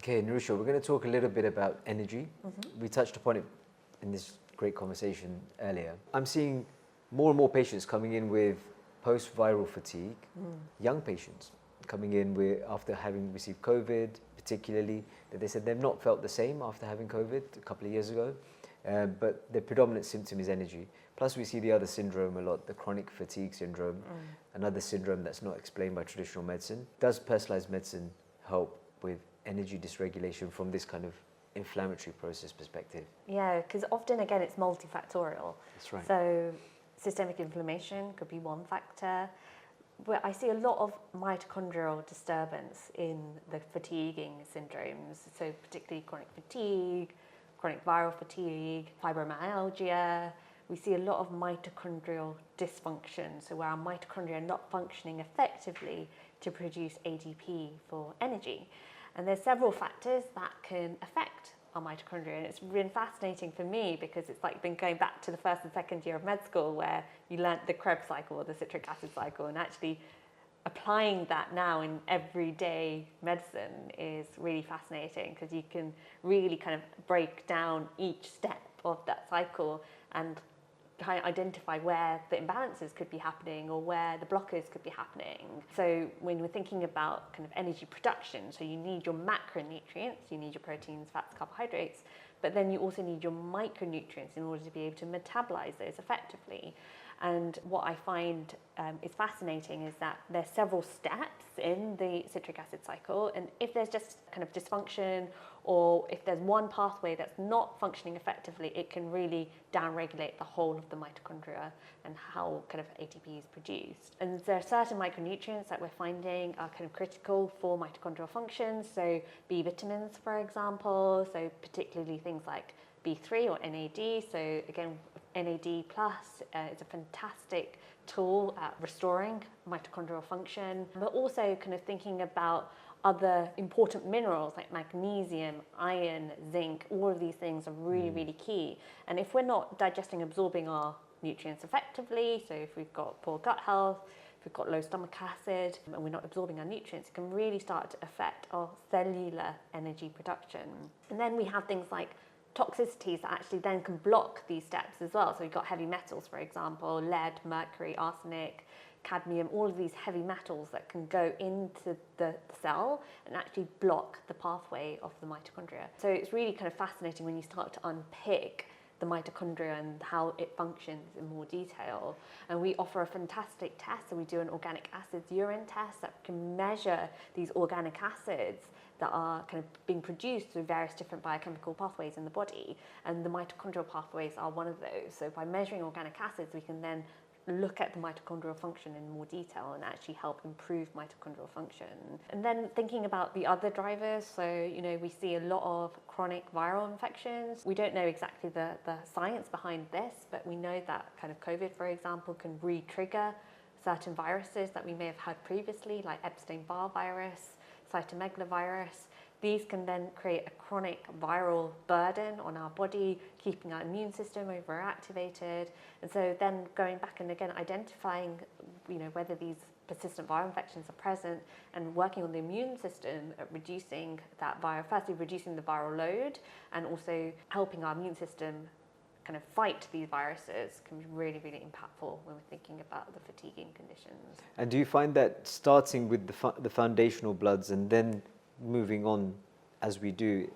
Okay, Narusha, we're going to talk a little bit about energy. We touched upon it in this great conversation earlier. I'm seeing more and more patients coming in with post-viral fatigue, young patients coming in with, after having received COVID, particularly, that they said they've not felt the same after having COVID a couple of years ago, but the predominant symptom is energy. Plus we see the other syndrome a lot, the chronic fatigue syndrome, another syndrome that's not explained by traditional medicine. Does personalized medicine help with energy dysregulation from this kind of inflammatory process perspective? Yeah, because often, again, it's multifactorial. That's right. So systemic inflammation could be one factor. But I see a lot of mitochondrial disturbance in the fatiguing syndromes, so particularly chronic fatigue, chronic viral fatigue, fibromyalgia. We see a lot of mitochondrial dysfunction, so where our mitochondria are not functioning effectively to produce ADP for energy. And there's several factors that can affect our mitochondria, and it's been fascinating for me because it's like been going back to the first and second year of med school where you learnt the Krebs cycle or the citric acid cycle, and actually applying that now in everyday medicine is really fascinating because you can really kind of break down each step of that cycle and kind of identify where the imbalances could be happening or where the blockers could be happening. So when we're thinking about kind of energy production, so you need your macronutrients, you need your proteins, fats, carbohydrates, but then you also need your micronutrients in order to be able to metabolize those effectively. And what I find is fascinating is that there's several steps in the citric acid cycle, and if there's just kind of dysfunction or if there's one pathway that's not functioning effectively, it can really downregulate the whole of the mitochondria and how kind of ATP is produced. And there are certain micronutrients that we're finding are kind of critical for mitochondrial function, so B vitamins, for example, so particularly things like B3 or NAD. So again, NAD plus is a fantastic tool at restoring mitochondrial function, but also kind of thinking about other important minerals like magnesium, iron, zinc. All of these things are really, really key. And if we're not digesting, absorbing our nutrients effectively, so if we've got poor gut health, if we've got low stomach acid, and we're not absorbing our nutrients, it can really start to affect our cellular energy production. And then we have things like toxicities that actually then can block these steps as well. So we've got heavy metals, for example, lead, mercury, arsenic, cadmium, all of these heavy metals that can go into the cell and actually block the pathway of the mitochondria. So it's really kind of fascinating when you start to unpick the mitochondria and how it functions in more detail. And we offer a fantastic test. So we do an organic acids urine test that can measure these organic acids that are kind of being produced through various different biochemical pathways in the body. And the mitochondrial pathways are one of those. So by measuring organic acids, we can then look at the mitochondrial function in more detail and actually help improve mitochondrial function. And then thinking about the other drivers, so we see a lot of chronic viral infections. We don't know exactly the science behind this, but we know that kind of COVID, for example, can re-trigger certain viruses that we may have had previously, like Epstein-Barr virus, cytomegalovirus. These can then create a chronic viral burden on our body, keeping our immune system overactivated. And so then going back and again identifying, whether these persistent viral infections are present and working on the immune system at reducing that firstly reducing the viral load and also helping our immune system kind of fight these viruses can be really, really impactful when we're thinking about the fatiguing conditions. And do you find that starting with the foundational bloods and then moving on as we do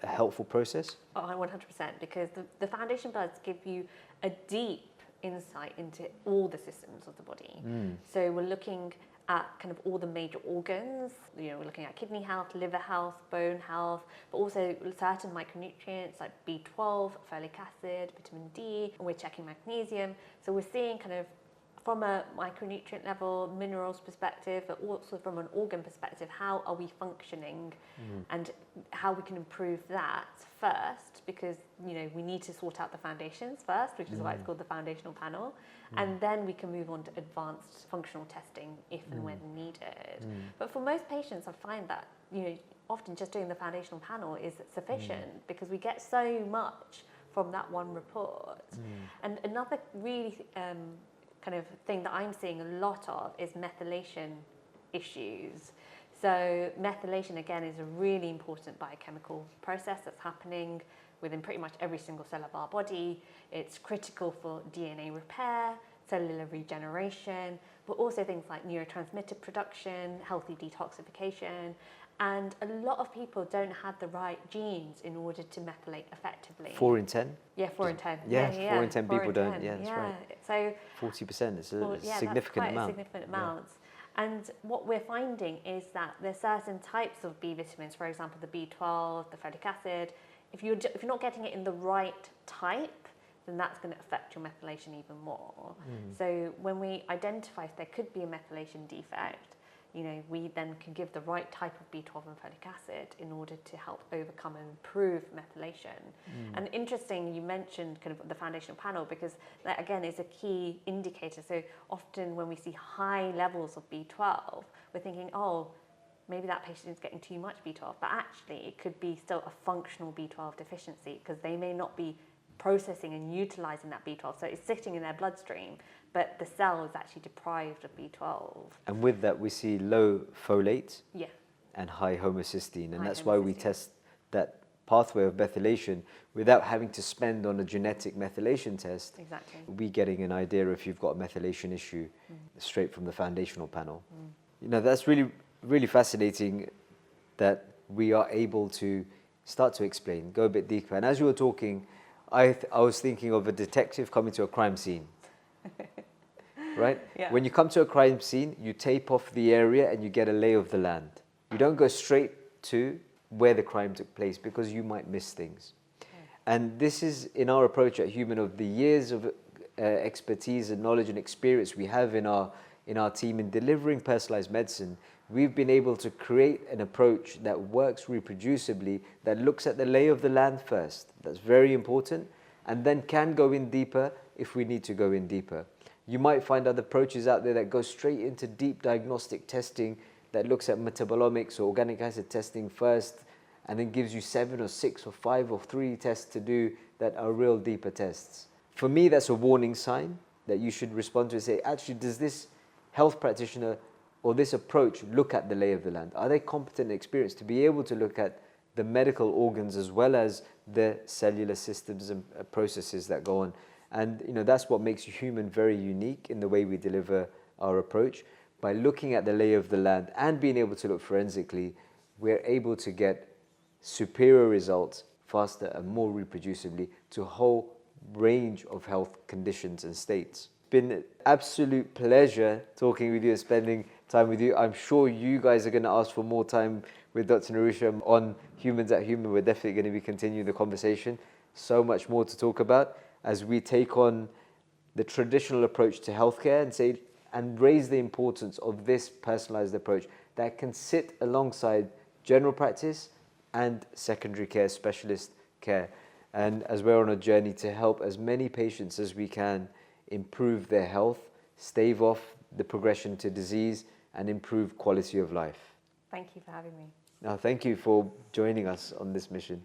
a helpful process? Oh, 100%, because the foundation bloods give you a deep insight into all the systems of the body. So we're looking at kind of all the major organs. We're looking at kidney health, liver health, bone health, but also certain micronutrients like B12, folic acid, vitamin D, and we're checking magnesium. So we're seeing kind of from a micronutrient level, minerals perspective, but also from an organ perspective, how are we functioning and how we can improve that first, because we need to sort out the foundations first, which is why it's called the foundational panel, and then we can move on to advanced functional testing if and when needed. But for most patients, I find that often just doing the foundational panel is sufficient because we get so much from that one report. And another really kind of thing that I'm seeing a lot of is methylation issues. So methylation, again, is a really important biochemical process that's happening within pretty much every single cell of our body. It's critical for DNA repair, cellular regeneration, but also things like neurotransmitter production, healthy detoxification. And a lot of people don't have the right genes in order to methylate effectively. 4 in 10? Yeah, 4 in 10. Yeah, 4 in 10 people don't. Yeah, that's right. So 40%, it's a that's significant quite amount. a significant amount. And what we're finding is that there's certain types of B vitamins, for example, the B12, the folic acid. If you're not getting it in the right type, then that's going to affect your methylation even more. So when we identify if there could be a methylation defect, we then can give the right type of B12 and folic acid in order to help overcome and improve methylation. And interesting, you mentioned kind of the foundational panel, because that again is a key indicator. So often when we see high levels of B12, we're thinking, oh, maybe that patient is getting too much B12, but actually it could be still a functional B12 deficiency, because they may not be processing and utilizing that B12. So it's sitting in their bloodstream, but the cell is actually deprived of B12. And with that, we see low folate Yeah. and high homocysteine. And High that's why we homocysteine. test that pathway of methylation without having to spend on a genetic methylation test. Exactly. We getting an idea if you've got a methylation issue straight from the foundational panel. That's really, really fascinating that we are able to start to explain, go a bit deeper. And as you were talking, I was thinking of a detective coming to a crime scene. Right? Yeah. When you come to a crime scene, you tape off the area and you get a lay of the land. You don't go straight to where the crime took place, because you might miss things. And this is, in our approach at HUM2N, of the years of expertise and knowledge and experience we have in our team in delivering personalized medicine, we've been able to create an approach that works reproducibly, that looks at the lay of the land first. That's very important, and then can go in deeper if we need to go in deeper. You might find other approaches out there that go straight into deep diagnostic testing that looks at metabolomics or organic acid testing first, and then gives you 7 or 6 or 5 or 3 tests to do that are real deeper tests. For me, that's a warning sign that you should respond to and say, actually, does this health practitioner or this approach look at the lay of the land? Are they competent and experienced to be able to look at the medical organs as well as the cellular systems and processes that go on? And that's what makes HUM2N very unique in the way we deliver our approach. By looking at the lay of the land and being able to look forensically, we're able to get superior results faster and more reproducibly to a whole range of health conditions and states. It's been an absolute pleasure talking with you and spending time with you. I'm sure you guys are going to ask for more time with Dr. Narusha on Humans at HUM2N. We're definitely going to be continuing the conversation. So much more to talk about as we take on the traditional approach to healthcare and raise the importance of this personalized approach that can sit alongside general practice and secondary care, specialist care. And as we're on a journey to help as many patients as we can improve their health, stave off the progression to disease, and improve quality of life. Thank you for having me. Now, thank you for joining us on this mission.